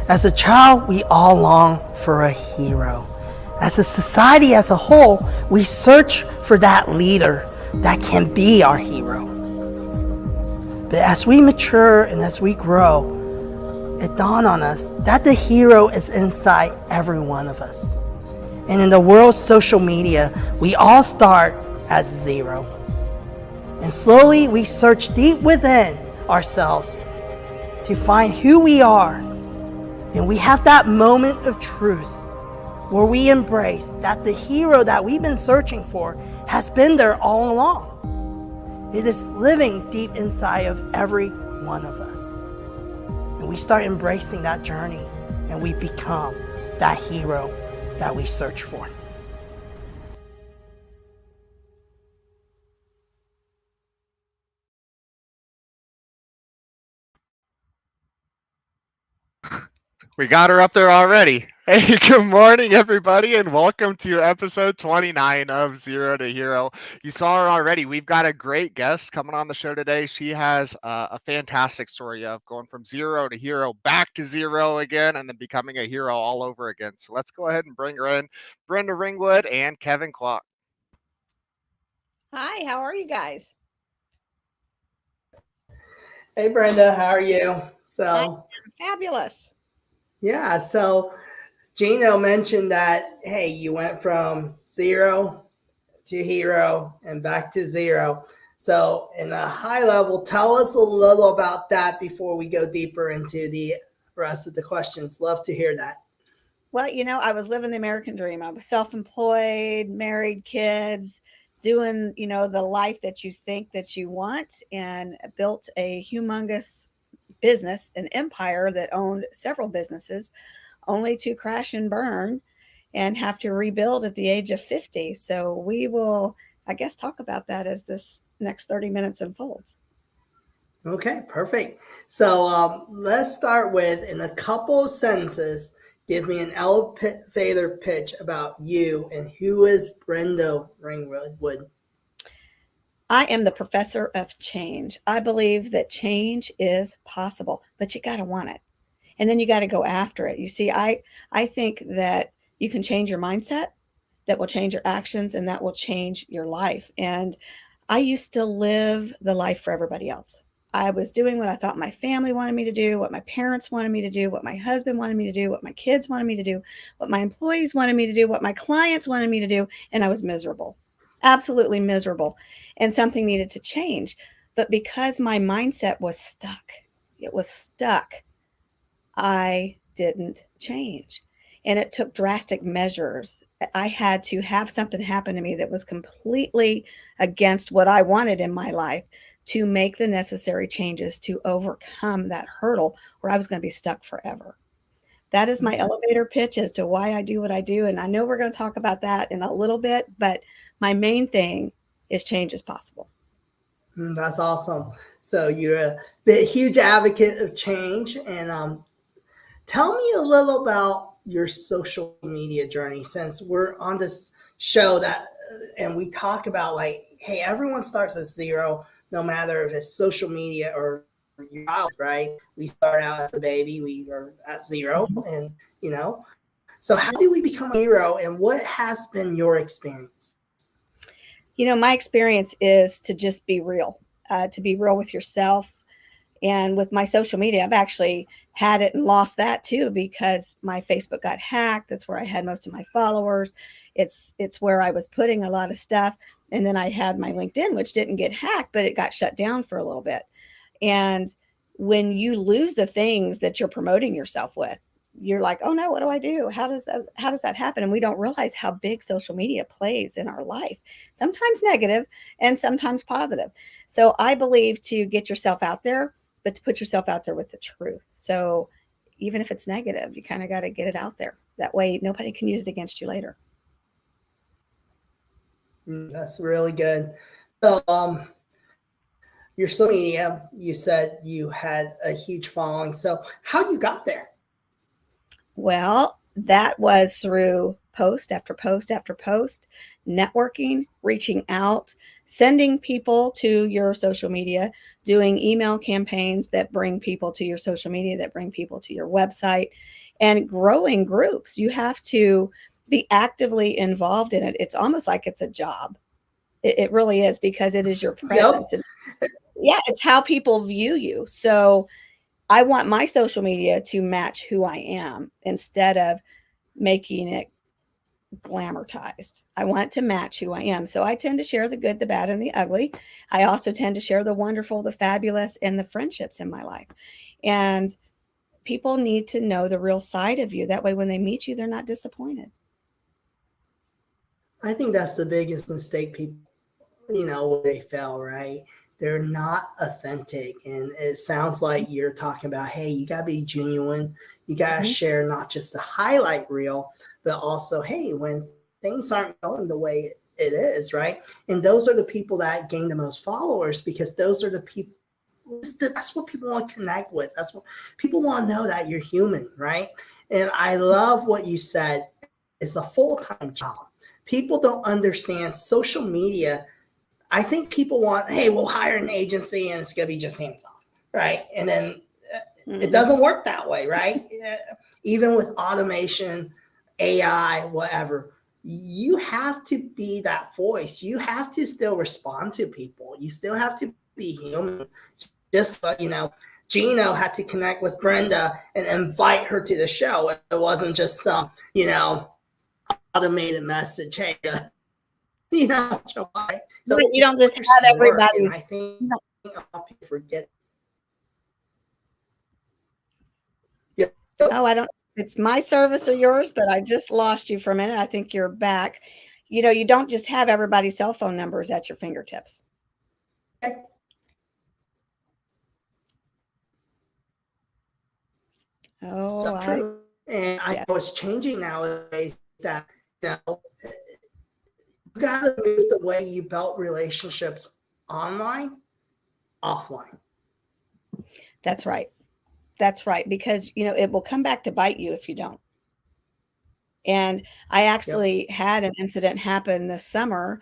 As a child, we all long for a hero. As a society as a whole, we search for that leader that can be our hero. But as we mature and as we grow, it dawned on us that the hero is inside every one of us. And in the world's social media, we all start at zero. And slowly we search deep within ourselves to find who we are. And we have that moment of truth where we embrace that the hero that we've been searching for has been there all along. It is living deep inside of every one of us. And we start embracing that journey and we become that hero that we search for. We got her up there already. Hey, good morning, everybody, and welcome to episode 29 of Zero to Hero. You saw her already. We've got a great guest coming on the show today. She has a fantastic story of going from zero to hero, back to zero again, and then becoming a hero all over again. So let's go ahead and bring her in. Brenda Ring Wood and Kevin Kwok. Hi, how are you guys? Hey Brenda, how are you? I'm fabulous. Yeah, so Gino mentioned that, hey, you went from zero to hero and back to zero. So, in a high level, tell us a little about that before we go deeper into the rest of the questions. Love to hear that. Well, I was living the American dream. I was self-employed, married, kids, doing, the life that you think that you want, and built a humongous business, an empire that owned several businesses, only to crash and burn and have to rebuild at the age of 50. So we will, I guess, talk about that as this next 30 minutes unfolds. Okay, perfect. So, let's start with, in a couple of sentences, give me an elevator pitch about you and who is Brenda Ring Wood. I am the professor of change. I believe that change is possible, but you got to want it. And then you got to go after it. You see, I think that you can change your mindset, that will change your actions, and that will change your life. And I used to live the life for everybody else. I was doing what I thought my family wanted me to do, what my parents wanted me to do, what my husband wanted me to do, what my kids wanted me to do, what my employees wanted me to do, what my clients wanted me to do, and I was miserable. Absolutely miserable. And something needed to change. But because my mindset was stuck, it was stuck, I didn't change. And it took drastic measures. I had to have something happen to me that was completely against what I wanted in my life to make the necessary changes to overcome that hurdle where I was going to be stuck forever. That is my elevator pitch as to why I do what I do. And I know we're going to talk about that in a little bit, but my main thing is change is possible. That's awesome. So, you're a huge advocate of change. And tell me a little about your social media journey, since we're on this show that, and we talk about, like, hey, everyone starts at zero, no matter if it's social media or your child, right? We start out as a baby, we are at zero, and so how do we become a hero, and what has been your experience? My experience is to just to be real with yourself. And with my social media, I've actually had it and lost that too, because my Facebook got hacked. That's where I had most of my followers. It's where I was putting a lot of stuff. And then I had my LinkedIn, which didn't get hacked, but it got shut down for a little bit. And when you lose the things that you're promoting yourself with, you're like, oh no, what do I do? How does that happen? And we don't realize how big social media plays in our life, sometimes negative and sometimes positive. So I believe to get yourself out there, but to put yourself out there with the truth. So even if it's negative, you kind of got to get it out there. That way nobody can use it against you later. That's really good. So, your social media, you said you had a huge following. So, how you got there? Well, that was through post after post after post, networking, reaching out, sending people to your social media, doing email campaigns that bring people to your social media, that bring people to your website, and growing groups. You have to be actively involved in it. It's almost like it's a job. It really is, because it is your presence. Yep. Yeah, it's how people view you. So I want my social media to match who I am instead of making it glamorized. I want it to match who I am. So I tend to share the good, the bad, and the ugly. I also tend to share the wonderful, the fabulous, and the friendships in my life. And people need to know the real side of you. That way, when they meet you, they're not disappointed. I think that's the biggest mistake people, where they fail, right? They're not authentic. And it sounds like you're talking about, hey, you got to be genuine. You got to share not just the highlight reel, but also, hey, when things aren't going the way it is, right? And those are the people that gain the most followers, because those are the people. That's what people want to connect with. That's what people want to know, that you're human, right? And I love what you said. It's a full-time job. People don't understand social media. I think people want, hey, we'll hire an agency and it's going to be just hands off, right? And then it doesn't work that way, right? Even with automation, AI, whatever, you have to be that voice. You have to still respond to people. You still have to be human. Just like, Gino had to connect with Brenda and invite her to the show. It wasn't just some, automated message. Hey, so you don't just have everybody. And I think people forget. Yeah. Oh, I don't. It's my service or yours, but I just lost you for a minute. I think you're back. You don't just have everybody's cell phone numbers at your fingertips. Okay. Oh, so true. And I know it's changing nowadays that, you got to move the way you build relationships online, offline. That's right. That's right. Because, it will come back to bite you if you don't. And I actually had an incident happen this summer.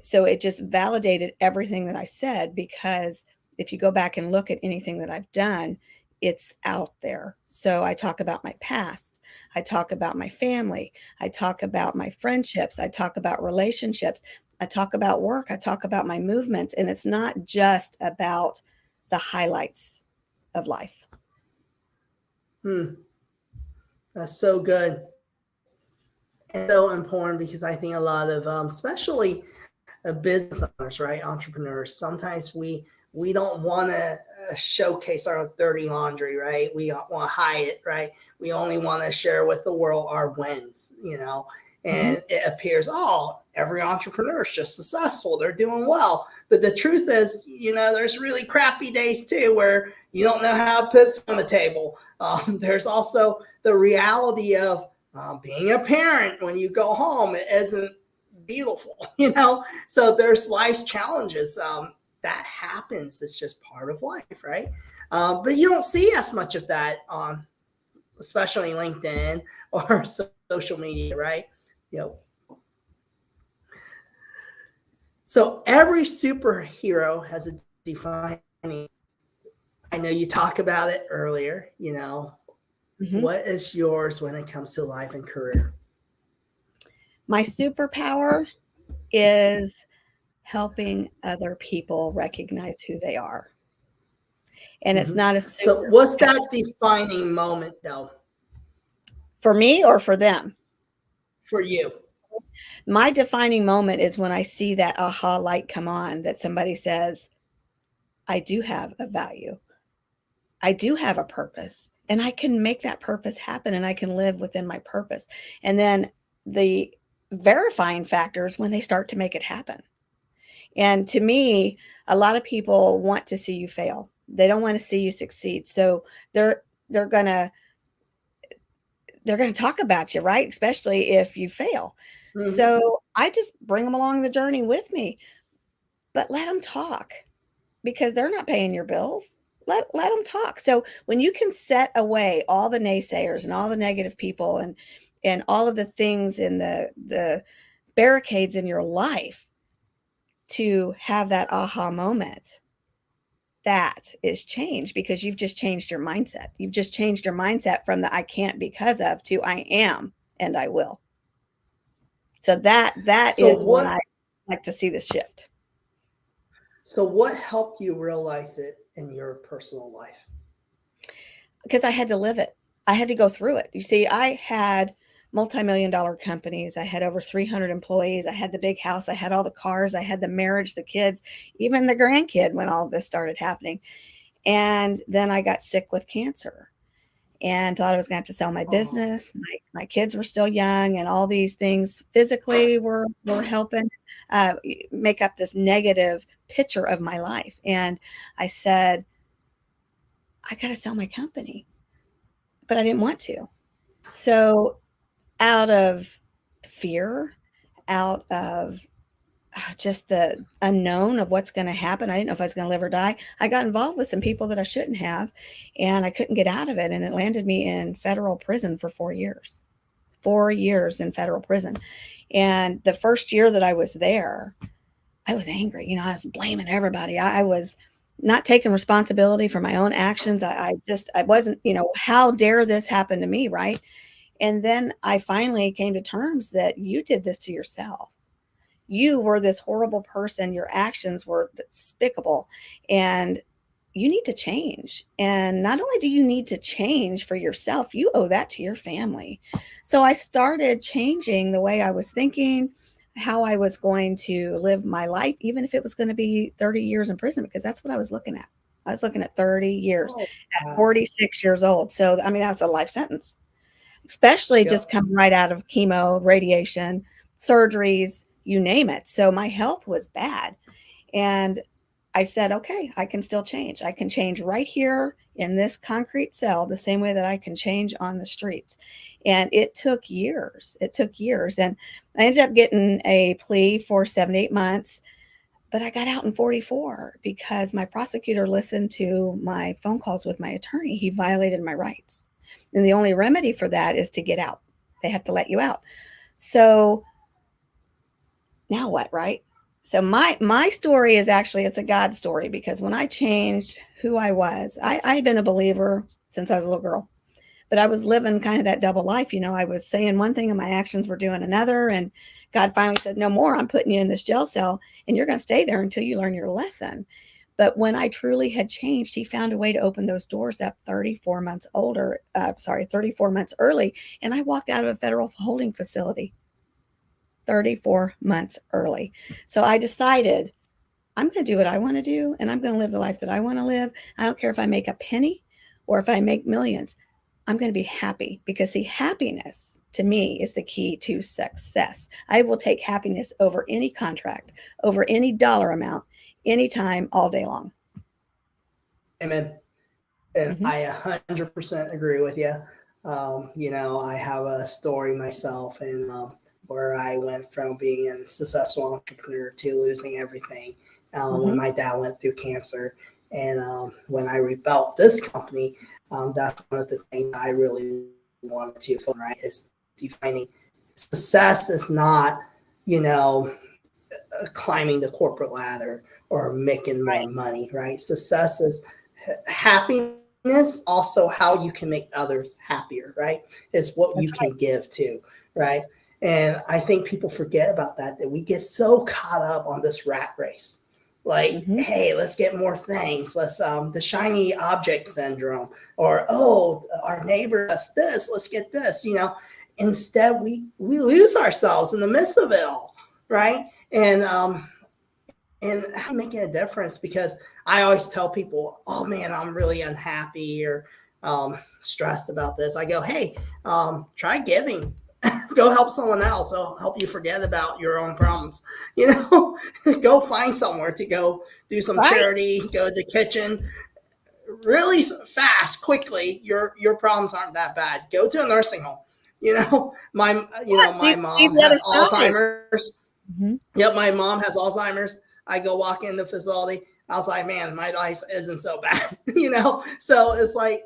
So it just validated everything that I said, because if you go back and look at anything that I've done, it's out there. So I talk about my past. I talk about my family. I talk about my friendships. I talk about relationships. I talk about work. I talk about my movements. And it's not just about the highlights of life. That's so good. And so important, because I think a lot of, especially business owners, right? Entrepreneurs, sometimes we don't want to showcase our dirty laundry, right? We want to hide it, right? We only want to share with the world our wins, and it appears, every entrepreneur is just successful. They're doing well. But the truth is, there's really crappy days too, where you don't know how to put food on the table. There's also the reality of being a parent. When you go home, it isn't beautiful, So there's life's challenges. That happens. It's just part of life, right? But you don't see as much of that on, especially LinkedIn or social media, right? So every superhero has a defining. I know you talked about it earlier. What is yours when it comes to life and career? My superpower is helping other people recognize who they are. And it's not a So what's that defining moment, though? For me or for them? For you. My defining moment is when I see that aha light come on, that somebody says, I do have a value. I do have a purpose, and I can make that purpose happen, and I can live within my purpose. And then the verifying factors when they start to make it happen. And to me, a lot of people want to see you fail. They don't want to see you succeed. So they're going to talk about you, right? Especially if you fail. So I just bring them along the journey with me, but let them talk, because they're not paying your bills. Let them talk. So when you can set away all the naysayers and all the negative people and all of the things in the barricades in your life to have that aha moment. That is change, because you've just changed your mindset. You've just changed your mindset from the I can't because of to I am and I will. So that So is when what I like to see this shift. so what helped you realize it in your personal life? Because I had to live it. I had to go through it. You see, I had multi-million-dollar companies. I had over 300 employees. I had the big house. I had all the cars. I had the marriage, the kids, even the grandkid when all of this started happening. And then I got sick with cancer and thought I was going to have to sell my Oh, business. My kids were still young, and all these things physically were helping make up this negative picture of my life. And I said, I got to sell my company, but I didn't want to. So out of fear, out of just the unknown of what's going to happen, I didn't know if I was going to live or die. I got involved with some people that I shouldn't have, and I couldn't get out of it. And it landed me in federal prison for 4 years. 4 years in federal prison. And the first year that I was there, I was angry. I was blaming everybody. I was not taking responsibility for my own actions. I wasn't, how dare this happen to me, right? And then I finally came to terms that you did this to yourself. You were this horrible person. Your actions were despicable, and you need to change. And not only do you need to change for yourself, you owe that to your family. So I started changing the way I was thinking, how I was going to live my life, even if it was going to be 30 years in prison, because that's what I was looking at. I was looking at 30 years oh, at wow. 46 years old. So, I mean, that's a life sentence, especially Yep. just coming right out of chemo, radiation, surgeries, you name it. So my health was bad. And I said, okay, I can still change. I can change right here in this concrete cell the same way that I can change on the streets. And it took years. It took years. And I ended up getting a plea for 7 to 8 months, but I got out in 44 because my prosecutor listened to my phone calls with my attorney. He violated my rights. And the only remedy for that is to get out. They have to let you out. So now what, right? So my story is actually, it's a God story, because when I changed who I was, I had been a believer since I was a little girl, but I was living kind of that double life. I was saying one thing and my actions were doing another. And God finally said, no more, I'm putting you in this jail cell and you're going to stay there until you learn your lesson. But when I truly had changed, he found a way to open those doors up 34 months 34 months early. And I walked out of a federal holding facility 34 months early. So I decided I'm going to do what I want to do, and I'm going to live the life that I want to live. I don't care if I make a penny or if I make millions. I'm going to be happy, because see, happiness to me is the key to success. I will take happiness over any contract, over any dollar amount, anytime, all day long. Amen. And Mhm. I 100% agree with you. I have a story myself, and where I went from being a successful entrepreneur to losing everything when Mhm. my dad went through cancer. And when I rebuilt this company, that's one of the things I really wanted to focus on, right, is defining success is not, climbing the corporate ladder or making more Right. money, right? Success is happiness, also how you can make others happier, right? Is what you That's right. can give to, right? And I think people forget about that we get so caught up on this rat race. Like, Mhm. hey, let's get more things. Let's the shiny object syndrome, or oh, our neighbor does this, let's get this, Instead, we lose ourselves in the midst of it all, right? And how making a difference, because I always tell people, oh man, I'm really unhappy or stressed about this. I go, hey, try giving. Go help someone else. It'll help you forget about your own problems. Go find somewhere to go do some Right. charity, go to the kitchen really fast, quickly. Your problems aren't that bad. Go to a nursing home. Yeah, My see mom the other has side. Alzheimer's. Mhm. Yep, my mom has Alzheimer's. I go walk in the facility. I was like, man, my life isn't so bad, So it's like,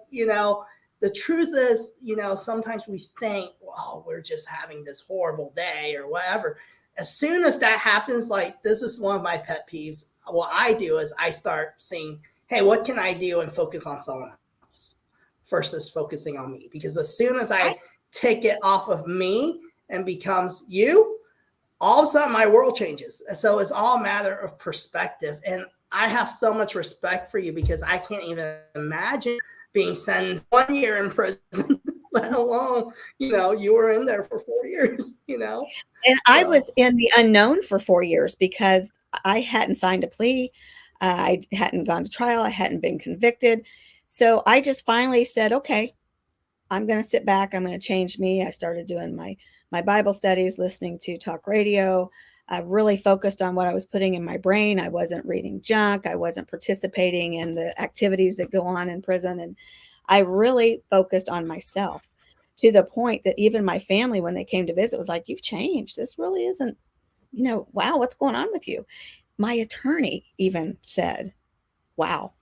the truth is, sometimes we think oh, we're just having this horrible day or whatever. As soon as that happens, like, this is one of my pet peeves. What I do is I start saying, hey, what can I do, and focus on someone else versus focusing on me. Because as soon as I take it off of me and becomes you, all of a sudden my world changes. So it's all a matter of perspective. And I have so much respect for you, because I can't even imagine being sentenced 1 year in prison, let alone, you were in there for 4 years, And I was in the unknown for 4 years because I hadn't signed a plea. I hadn't gone to trial. I hadn't been convicted. So I just finally said, okay, I'm going to sit back. I'm going to change me. I started doing my Bible studies, listening to talk radio. I really focused on what I was putting in my brain. I wasn't reading junk. I wasn't participating in the activities that go on in prison. And I really focused on myself, to the point that even my family, when they came to visit, was like, you've changed. This really isn't, wow, what's going on with you? My attorney even said, wow.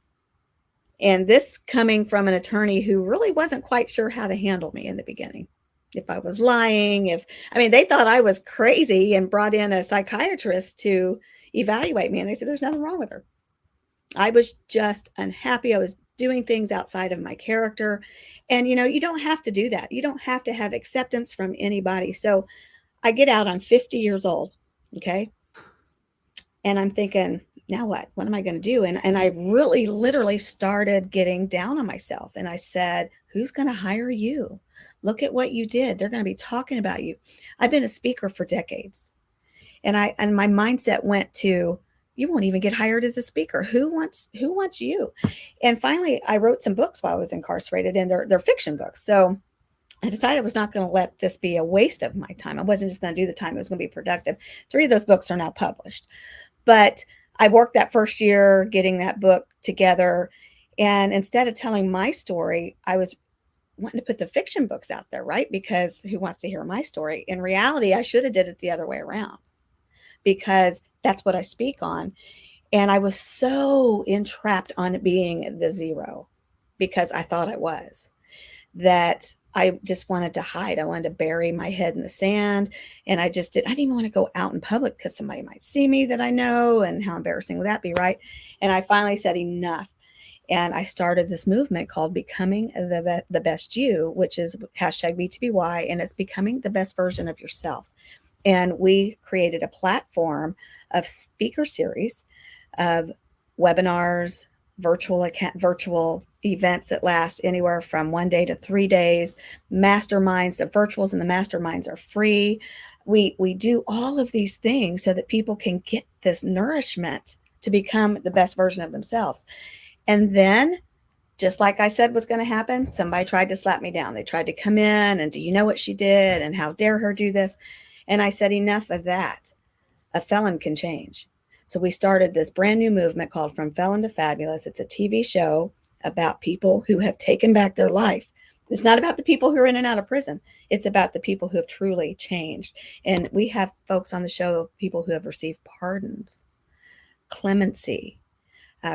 And this coming from an attorney who really wasn't quite sure how to handle me in the beginning. If I was lying, they thought I was crazy and brought in a psychiatrist to evaluate me. And they said, there's nothing wrong with her. I was just unhappy. I was doing things outside of my character. And, you don't have to do that. You don't have to have acceptance from anybody. So I get out, I'm 50 years old. Okay. And I'm thinking, now what? What am I going to do? And I really literally started getting down on myself. And I said, who's going to hire you? Look at what you did. They're going to be talking about you. I've been a speaker for decades. And my mindset went to, you won't even get hired as a speaker. Who wants you? And finally, I wrote some books while I was incarcerated, and they're fiction books. So I decided I was not going to let this be a waste of my time. I wasn't just going to do the time. It was going to be productive. 3 of those books are now published. But I worked that first year getting that book together. And instead of telling my story, I was wanting to put the fiction books out there, right? Because who wants to hear my story? In reality, I should have did it the other way around, because that's what I speak on. And I was so entrapped on being the zero, because I thought I was, that I just wanted to hide. I wanted to bury my head in the sand. And I didn't even want to go out in public, because somebody might see me that I know, and how embarrassing would that be, right? And I finally said enough. And I started this movement called Becoming the Best You, which is #BTBY, and it's becoming the best version of yourself. And we created a platform of speaker series, of webinars, virtual events that last anywhere from 1 day to 3 days, masterminds. The virtuals and the masterminds are free. We do all of these things so that people can get this nourishment to become the best version of themselves. And then, just like I said was going to happen, somebody tried to slap me down. They tried to come in and, do you know what she did? And how dare her do this? And I said, enough of that. A felon can change. So we started this brand new movement called From Felon to Fabulous. It's a TV show about people who have taken back their life. It's not about the people who are in and out of prison. It's about the people who have truly changed. And we have folks on the show, people who have received pardons, clemency,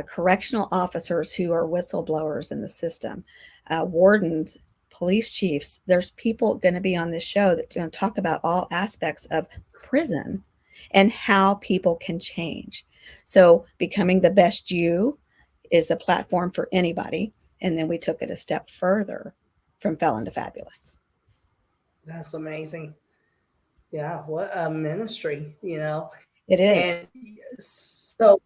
correctional officers who are whistleblowers in the system, wardens, police chiefs. There's people going to be on this show that are going to talk about all aspects of prison and how people can change. So Becoming the Best You is the platform for anybody. And then we took it a step further, From Felon to Fabulous. That's amazing. Yeah, what a ministry, It is. And so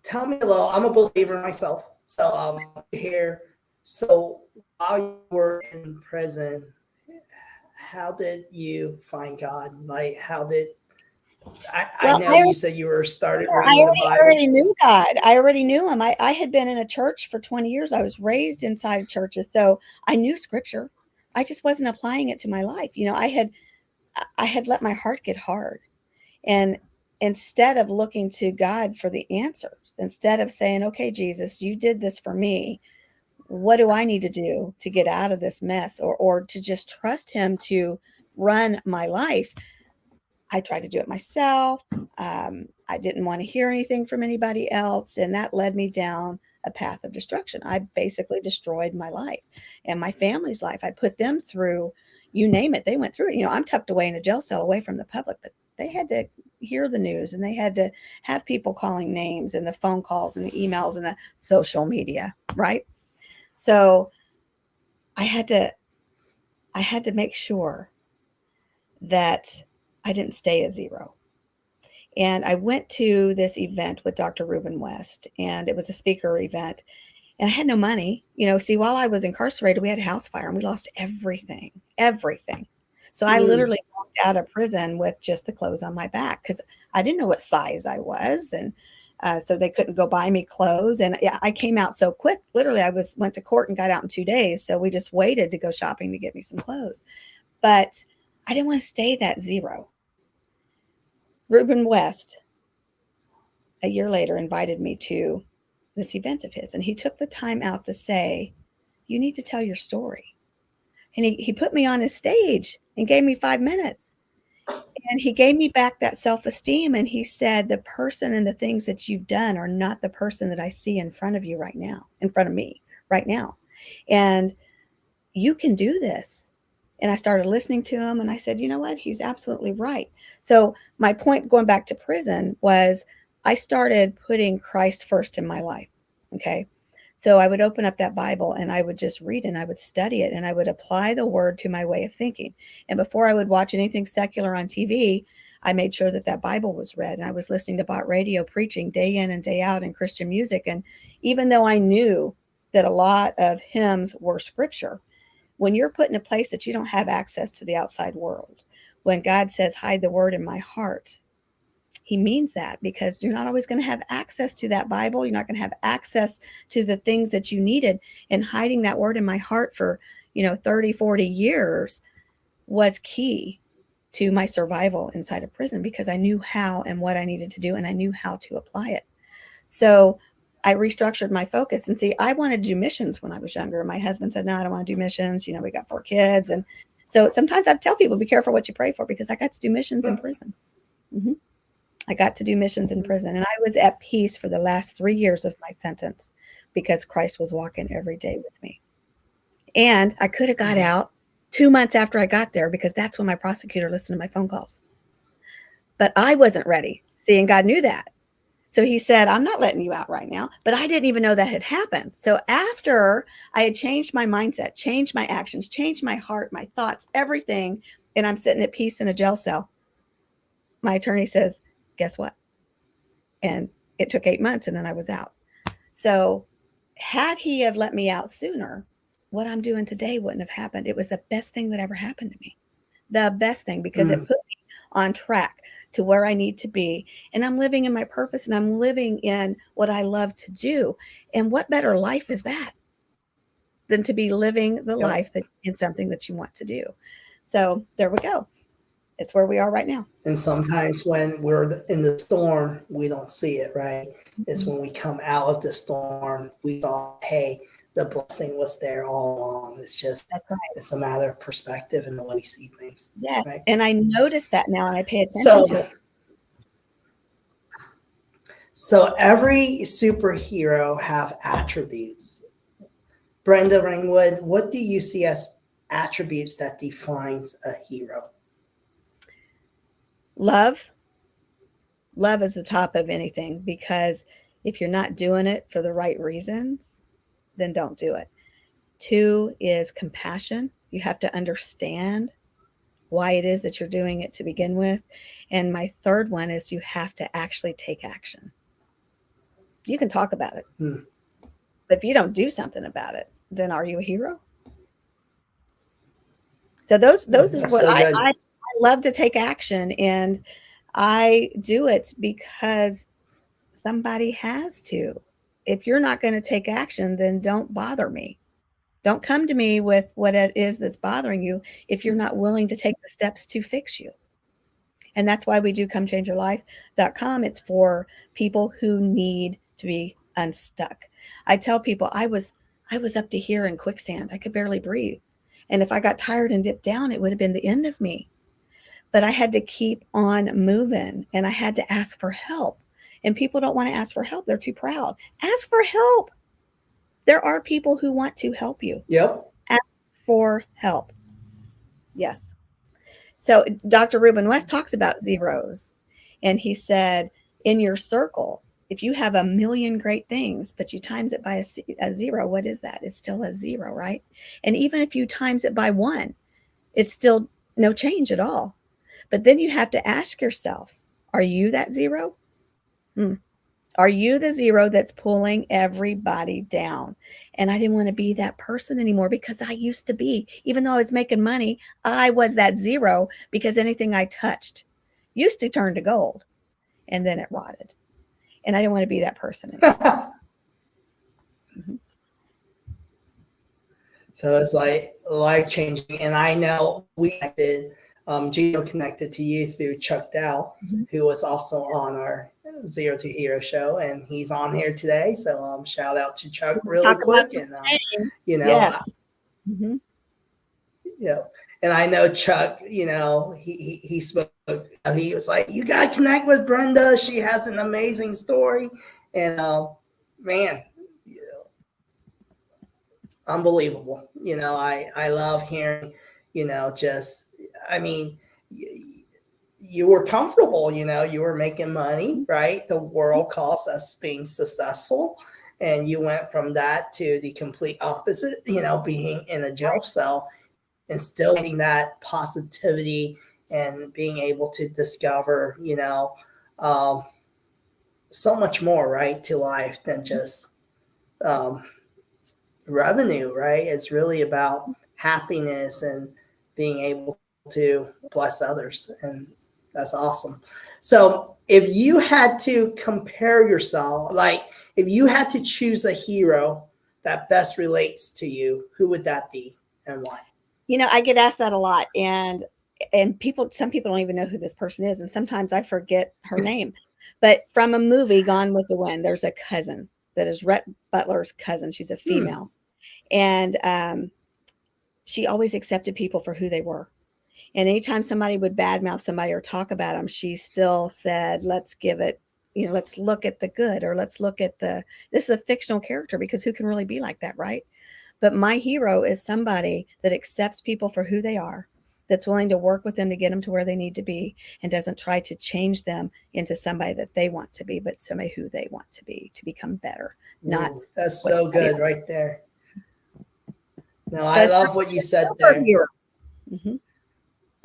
tell me a little, I'm a believer myself. So here, so while you were in prison, how did you find God? Like, how did I know you said you were started reading the Bible. I already knew God. I already knew him. I had been in a church for 20 years. I was raised inside churches. So I knew scripture. I just wasn't applying it to my life. I had let my heart get hard. And instead of looking to God for the answers, instead of saying, okay, Jesus, you did this for me. What do I need to do to get out of this mess, or to just trust him to run my life? I tried to do it myself. I didn't want to hear anything from anybody else. And that led me down a path of destruction. I basically destroyed my life and my family's life. I put them through, you name it, they went through it. You know, I'm tucked away in a jail cell away from the public, but they had to hear the news and they had to have people calling names and the phone calls and the emails and the social media, right? So I had to make sure that I didn't stay a zero. And I went to this event with Dr. Reuben West, and it was a speaker event. And I had no money. You know, see, while I was incarcerated, we had a house fire and we lost everything, everything. So I literally walked out of prison with just the clothes on my back because I didn't know what size I was. And so they couldn't go buy me clothes. And yeah, I came out so quick. Literally, went to court and got out in 2 days. So we just waited to go shopping to get me some clothes. But I didn't want to stay that zero. Reuben West, a year later, invited me to this event of his, and he took the time out to say, you need to tell your story. And he put me on his stage and gave me 5 minutes. And he gave me back that self-esteem. And he said, the person and the things that you've done are not the person that I see in front of you right now, in front of me right now. And you can do this. And I started listening to him and I said, you know what? He's absolutely right. So my point going back to prison was I started putting Christ first in my life. Okay. So I would open up that Bible and I would just read and I would study it and I would apply the word to my way of thinking. And before I would watch anything secular on TV, I made sure that that Bible was read. And I was listening to Bot Radio preaching day in and day out in Christian music. And even though I knew that a lot of hymns were scripture, when you're put in a place that you don't have access to the outside world, when God says, hide the word in my heart, he means that because you're not always going to have access to that Bible. You're not going to have access to the things that you needed. And hiding that word in my heart for, 30, 40 years was key to my survival inside of prison because I knew how and what I needed to do and I knew how to apply it. So I restructured my focus and see, I wanted to do missions when I was younger. My husband said, no, I don't want to do missions. We got 4 kids. And so sometimes I tell people, be careful what you pray for because I got to do missions in prison. Mm-hmm. I got to do missions in prison and I was at peace for the last 3 years of my sentence because Christ was walking every day with me. And I could have got out 2 months after I got there because that's when my prosecutor listened to my phone calls. But I wasn't ready. See, and God knew that. So he said, I'm not letting you out right now, but I didn't even know that had happened. So after I had changed my mindset, changed my actions, changed my heart, my thoughts, everything, and I'm sitting at peace in a jail cell, my attorney says, guess what? And it took 8 months and then I was out. So had he have let me out sooner, what I'm doing today wouldn't have happened. It was the best thing that ever happened to me. The best thing because it put me on track to where I need to be. And I'm living in my purpose and I'm living in what I love to do. And what better life is that than to be living the life that in something that you want to do? So there we go. It's where we are right now. And sometimes when we're in the storm, we don't see it, right? It's when we come out of the storm, we saw, hey, the blessing was there all along. It's just, it's a matter of perspective and the way we see things. Yes. Right? And I notice that now and I pay attention to it. So every superhero have attributes. Brenda Ring Wood, what do you see as attributes that defines a hero? Love. Love is the top of anything because if you're not doing it for the right reasons, then don't do it. 2 is compassion. You have to understand why it is that you're doing it to begin with. And my 3rd one is you have to actually take action. You can talk about it, but if you don't do something about it, then are you a hero? So those is what I love to take action, and I do it because somebody has to. If you're not going to take action, then don't bother me. Don't come to me with what it is that's bothering you if you're not willing to take the steps to fix you. And that's why we do ComeChangeYourLife.com. It's for people who need to be unstuck. I tell people I was up to here in quicksand. I could barely breathe. And if I got tired and dipped down, it would have been the end of me. But I had to keep on moving and I had to ask for help. And people don't want to ask for help. They're too proud. Ask for help. There are people who want to help you. Yep. Ask for help. Yes. So Dr. Ruben West talks about zeros, and he said, in your circle, if you have a million great things, but you times it by a zero, what is that? It's still a zero, right? And even if you times it by one, it's still no change at all. But then you have to ask yourself, are you that zero? Are you the zero that's pulling everybody down? And I didn't want to be that person anymore, because I used to be, even though I was making money, I was that zero, because anything I touched used to turn to gold, and then it rotted. And I didn't want to be that person anymore. Mhm. So it's like life changing. And I know we connected, Gino connected to you through Chuck Dow, Mhm. who was also on our Zero to Hero show, and he's on here today. So shout out to Chuck really Talk about quick. And pain. you know, Yes. Mhm. yeah. And I know Chuck, you know, he spoke, he was like, you got to connect with Brenda. She has an amazing story. And man, you know, unbelievable. You know, I love hearing, you know, just, I mean, you were comfortable, you know, you were making money, right? The world calls us being successful. And you went from that to the complete opposite, you know, being in a jail cell and still getting that positivity and being able to discover, you know, so much more, right, to life than just um, revenue, right? It's really about happiness and being able to bless others. And that's awesome. So if you had to compare yourself, like if you had to choose a hero that best relates to you, who would that be and why? You know, I get asked that a lot, and some people don't even know who this person is, and sometimes I forget her name. But from a movie, Gone with the Wind, there's a cousin that is Rhett Butler's cousin. She's a female, and she always accepted people for who they were. And anytime somebody would badmouth somebody or talk about them, she still said, "Let's give it." You know, let's look at the good, or let's look at the. This is a fictional character, because who can really be like that, right? But my hero is somebody that accepts people for who they are, that's willing to work with them to get them to where they need to be, and doesn't try to change them into somebody that they want to be, but somebody who they want to be to become better, not Ooh, that's what so somebody good else. right there. No, So I it's love what you said not there. superhero. Mhm.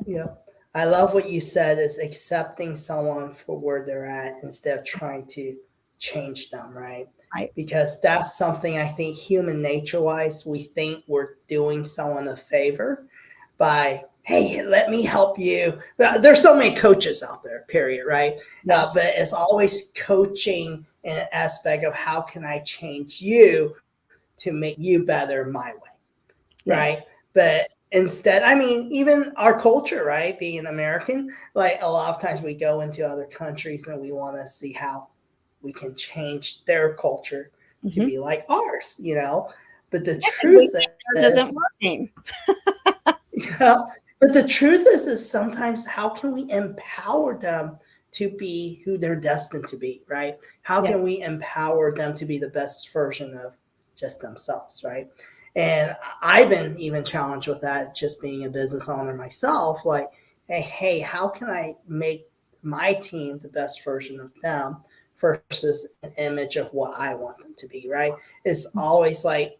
Yeah. I love what you said is accepting someone for where they're at instead of trying to change them, right? Right. Because that's something I think human nature wise, we think we're doing someone a favor by, hey, let me help you. There's so many coaches out there, period, right? Yes. But it's always coaching in an aspect of how can I change you to make you better my way, right? Yes. But instead, I mean, even our culture, right? Being an American, like a lot of times we go into other countries and we want to see how we can change their culture to Mhm. be like ours, you know? But the Yeah, 'cause we truth think ours isn't is, working. yeah, but the truth is sometimes how can we empower them to be who they're destined to be, right? How can Yes. we empower them to be the best version of just themselves, right? And I've been even challenged with that, just being a business owner myself. Like, hey, how can I make my team the best version of them versus an image of what I want them to be, right? It's always like,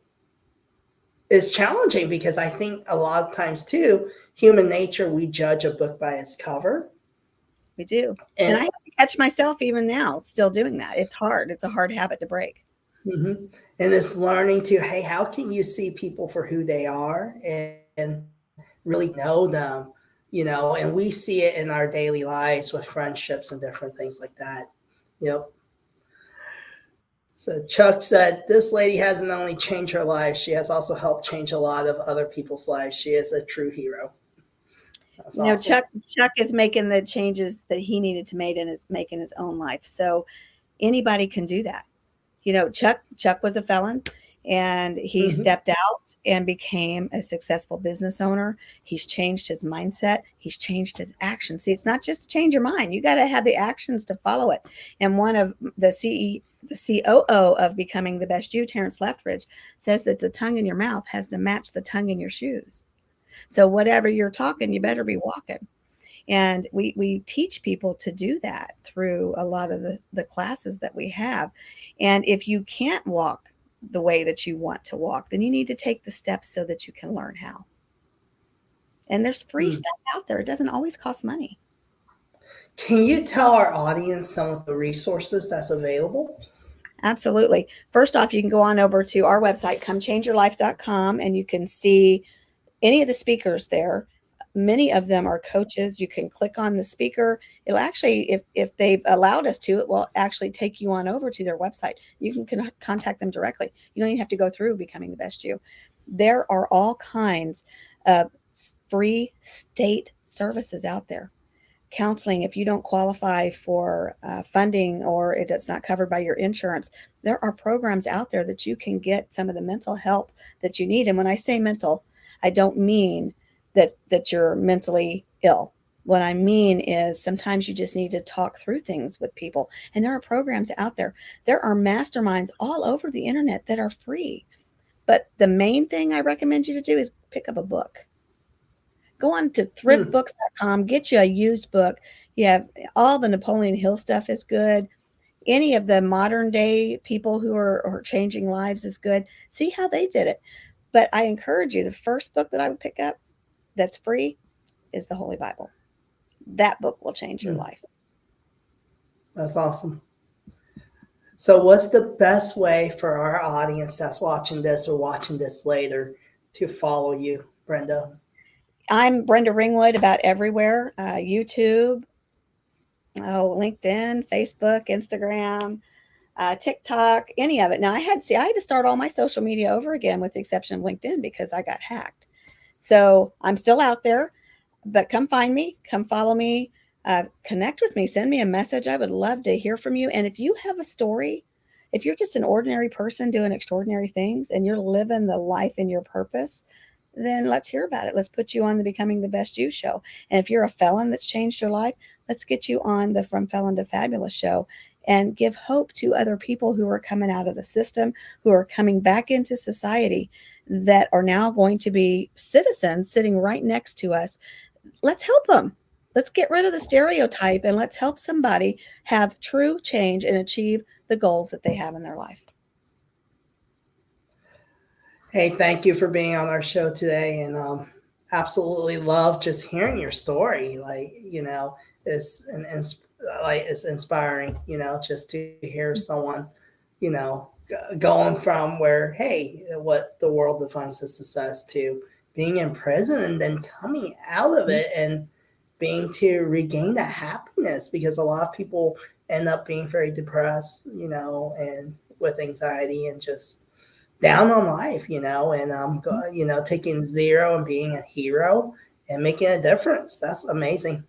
it's challenging because I think a lot of times too, human nature, we judge a book by its cover. We do. And I And have to catch myself even now still doing that. It's hard. It's a hard habit to break. mm-hmm. And it's learning to, hey, how can you see people for who they are and really know them, you know, and we see it in our daily lives with friendships and different things like that. Yep. So Chuck said, this lady hasn't only changed her life, she has also helped change a lot of other people's lives. She is a true hero. That's You know, awesome. Chuck is making the changes that he needed to make and is making his own life. So anybody can do that. You know, Chuck was a felon, and he Mm-hmm. stepped out and became a successful business owner. He's changed his mindset. He's changed his actions. See, it's not just change your mind. You got to have the actions to follow it. And one of the the COO of Becoming the Best You, Terrence Lethbridge, says that the tongue in your mouth has to match the tongue in your shoes. So whatever you're talking, you better be walking. And we teach people to do that through a lot of the classes that we have. And if you can't walk the way that you want to walk, then you need to take the steps so that you can learn how. And there's free stuff out there. It doesn't always cost money. Can you tell our audience some of the resources that's available? Absolutely. First off, you can go on over to our website, comechangeyourlife.com, and you can see any of the speakers there. Many of them are coaches. You can click on the speaker. It'll actually, if they've allowed us to, it will actually take you on over to their website. You can contact them directly. You don't even have to go through Becoming the Best You. There are all kinds of free state services out there. Counseling, if you don't qualify for funding or it's not covered by your insurance, there are programs out there that you can get some of the mental help that you need. And when I say mental, I don't mean that you're mentally ill. What I mean is sometimes you just need to talk through things with people. And there are programs out there. There are masterminds all over the internet that are free. But the main thing I recommend you to do is pick up a book. Go on to thriftbooks.com, get you a used book. You have all the Napoleon Hill stuff is good. Any of the modern day people who are changing lives is good. See how they did it. But I encourage you, the first book that I would pick up that's free is the Holy Bible. That book will change your life. That's awesome. So what's the best way for our audience that's watching this or watching this later to follow you, Brenda? I'm Brenda Ring Wood about everywhere. YouTube, LinkedIn, Facebook, Instagram, TikTok, any of it. Now I had to start all my social media over again with the exception of LinkedIn because I got hacked. So I'm still out there, but come find me, come follow me, connect with me, send me a message. I would love to hear from you. And if you have a story, if you're just an ordinary person doing extraordinary things and you're living the life in your purpose, then let's hear about it. Let's put you on the Becoming the Best You show. And if you're a felon that's changed your life, let's get you on the From Felon to Fabulous show and give hope to other people who are coming out of the system, who are coming back into society, that are now going to be citizens sitting right next to us. Let's help them. Let's get rid of the stereotype and let's help somebody have true change and achieve the goals that they have in their life. Hey, thank you for being on our show today, and absolutely love just hearing your story. It's inspiring. Just to hear someone, going from where, hey, what the world defines as success to being in prison and then coming out of it and being to regain that happiness, because a lot of people end up being very depressed, and with anxiety and just down on life, and taking zero and being a hero and making a difference. That's amazing.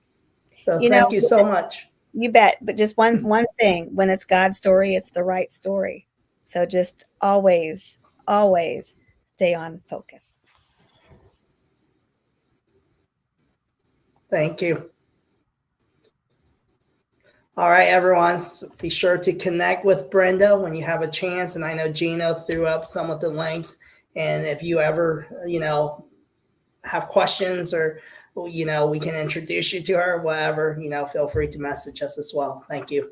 So thank you so much. You bet. But just one thing, when it's God's story, it's the right story. So just always stay on focus. Thank you. All right, everyone. So be sure to connect with Brenda when you have a chance. And I know Gino threw up some of the links. And if you ever, have questions or, we can introduce you to her, whatever, feel free to message us as well. Thank you.